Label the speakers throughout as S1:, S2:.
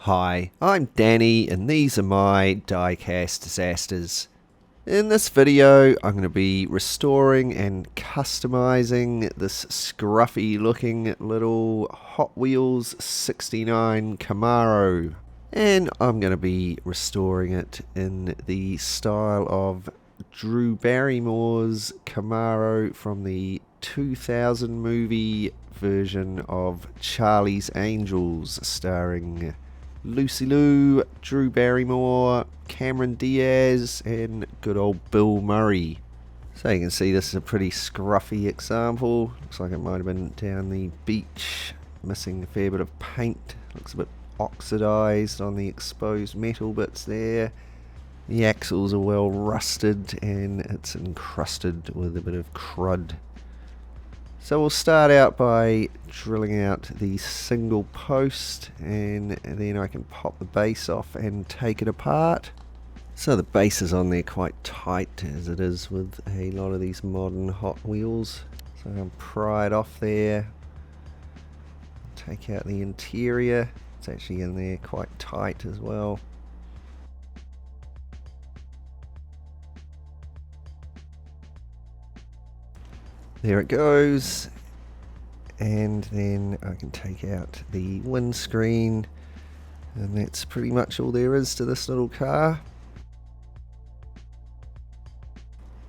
S1: Hi, I'm Danny and these are my Diecast Disasters. In this video I'm going to be restoring and customizing this scruffy looking little Hot Wheels 69 Camaro. And I'm going to be restoring it in the style of Drew Barrymore's Camaro from the 2000 movie version of Charlie's Angels, starring Lucy Liu, Drew Barrymore, Cameron Diaz, and good old Bill Murray. So you can see this is a pretty scruffy example. Looks like it might have been down the beach, missing a fair bit of paint. Looks a bit oxidized on the exposed metal bits there. The axles are well rusted and it's encrusted with a bit of crud. So we'll start out by drilling out the single post, and then I can pop the base off and take it apart. So the base is on there quite tight, as it is with a lot of these modern Hot Wheels. So I'm going to pry it off there, take out the interior. It's actually in there quite tight as well. There it goes, and then I can take out the windscreen, and that's pretty much all there is to this little car.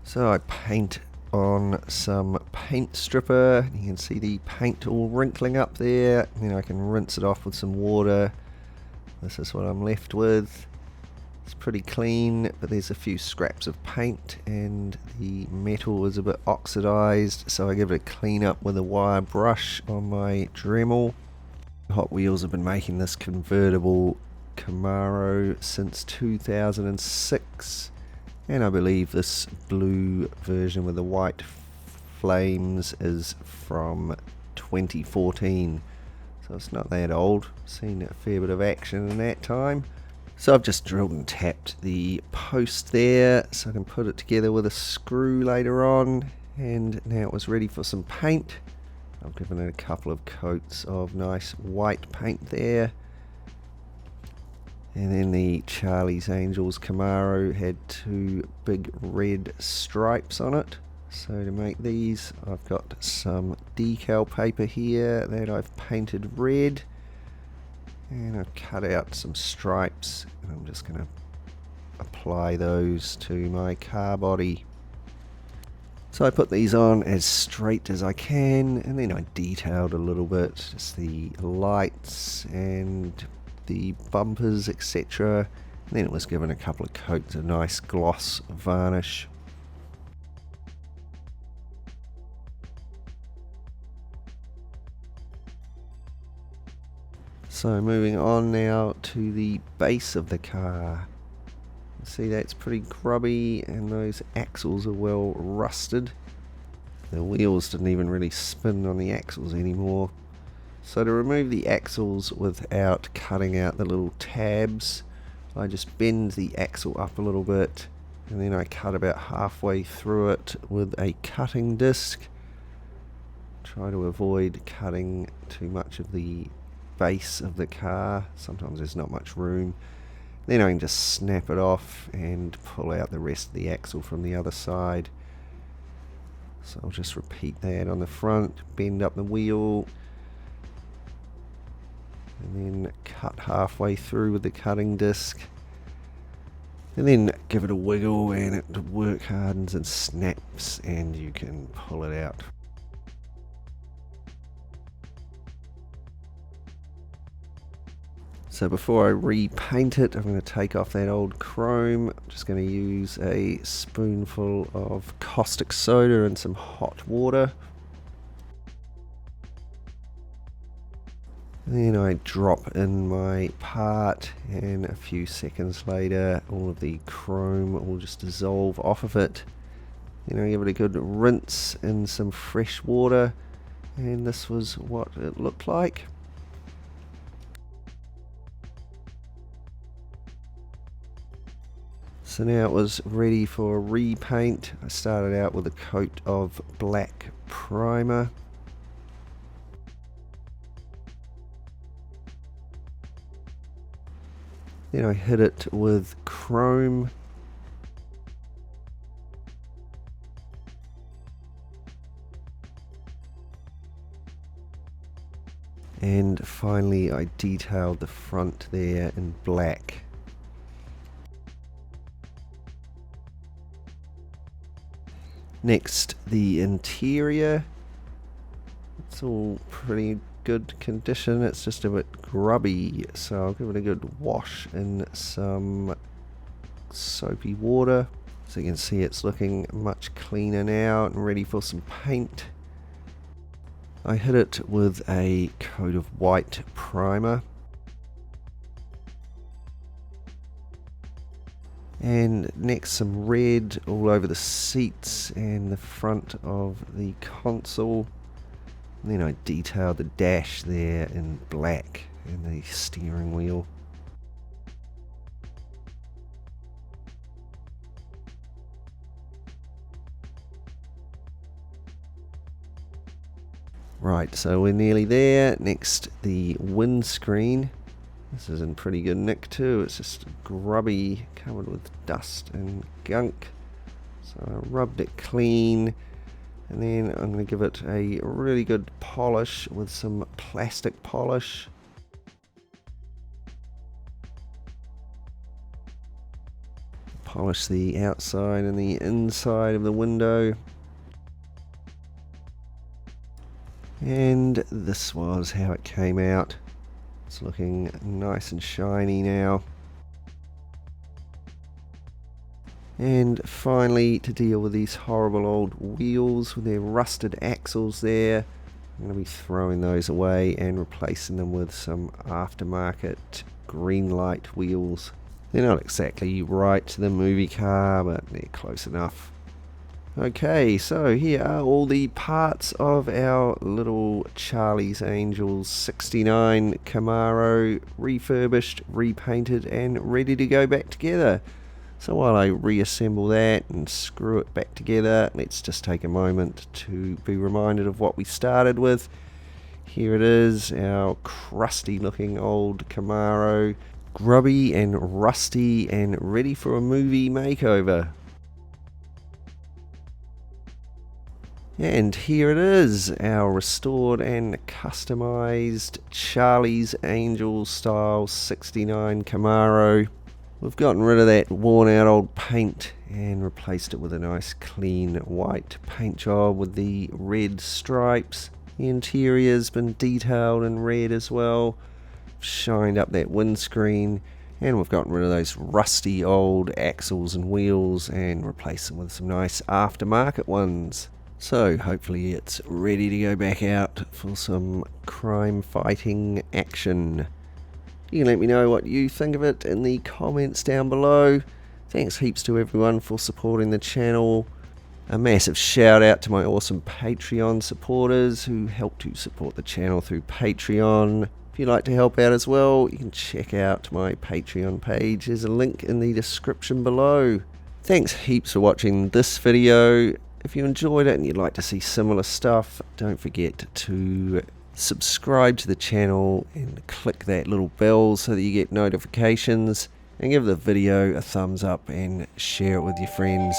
S1: So I paint on some paint stripper. You can see the paint all wrinkling up there. Then I can rinse it off with some water. This is what I'm left with. It's pretty clean, but there's a few scraps of paint and the metal is a bit oxidized, so I give it a clean up with a wire brush on my Dremel. Hot Wheels have been making this convertible Camaro since 2006, and I believe this blue version with the white flames is from 2014, so it's not that old. Seen a fair bit of action in that time. So I've just drilled and tapped the post there so I can put it together with a screw later on, and now it was ready for some paint. I've given it a couple of coats of nice white paint there, and then the Charlie's Angels Camaro had two big red stripes on it. So to make these, I've got some decal paper here that I've painted red, and I've cut out some stripes, and I'm just going to apply those to my car body. So I put these on as straight as I can, and then I detailed a little bit, just the lights and the bumpers, etc. And then it was given a couple of coats of nice gloss varnish. So moving on now to the base of the car. See, that's pretty grubby and those axles are well rusted. The wheels didn't even really spin on the axles anymore. So to remove the axles without cutting out the little tabs, I just bend the axle up a little bit, and then I cut about halfway through it with a cutting disc. Try to avoid cutting too much of the base of the car. Sometimes there's not much room. Then I can just snap it off and pull out the rest of the axle from the other side. So I'll just repeat that on the front, bend up the wheel, and then cut halfway through with the cutting disc, and then give it a wiggle and it work hardens and snaps and you can pull it out. So before I repaint it, I'm going to take off that old chrome. I'm just going to use a spoonful of caustic soda and some hot water. Then I drop in my part, and a few seconds later all of the chrome will just dissolve off of it. Then I give it a good rinse in some fresh water, and this was what it looked like. So now it was ready for repaint. I started out with a coat of black primer. Then I hit it with chrome. And finally I detailed the front there in black. Next, the interior. It's all pretty good condition. It's just a bit grubby, so I'll give it a good wash in some soapy water. So you can see it's looking much cleaner now and ready for some paint. I hit it with a coat of white primer. And next some red all over the seats and the front of the console. And then I detailed the dash there in black and the steering wheel. Right, so we're nearly there. Next, the windscreen. This is in pretty good nick too. It's just grubby, covered with dust and gunk. So I rubbed it clean, and then I'm going to give it a really good polish with some plastic polish. Polish the outside and the inside of the window. And this was how it came out. It's looking nice and shiny now. And finally, to deal with these horrible old wheels with their rusted axles there, I'm going to be throwing those away and replacing them with some aftermarket green light wheels. They're not exactly right to the movie car, but they're close enough. Okay, so here are all the parts of our little Charlie's Angels 69 Camaro, refurbished, repainted and ready to go back together. So while I reassemble that and screw it back together, let's just take a moment to be reminded of what we started with. Here it is, our crusty looking old Camaro, grubby and rusty and ready for a movie makeover. And here it is, our restored and customized Charlie's Angels style 69 Camaro. We've gotten rid of that worn out old paint and replaced it with a nice clean white paint job with the red stripes. The interior's been detailed in red as well. Shined up that windscreen, and we've gotten rid of those rusty old axles and wheels and replaced them with some nice aftermarket ones. So hopefully it's ready to go back out for some crime fighting action. You can let me know what you think of it in the comments down below. Thanks heaps to everyone for supporting the channel. A massive shout out to my awesome Patreon supporters who help to support the channel through Patreon. If you'd like to help out as well, you can check out my Patreon page. There's a link in the description below. Thanks heaps for watching this video. If you enjoyed it and you'd like to see similar stuff, don't forget to subscribe to the channel and click that little bell so that you get notifications, and give the video a thumbs up and share it with your friends.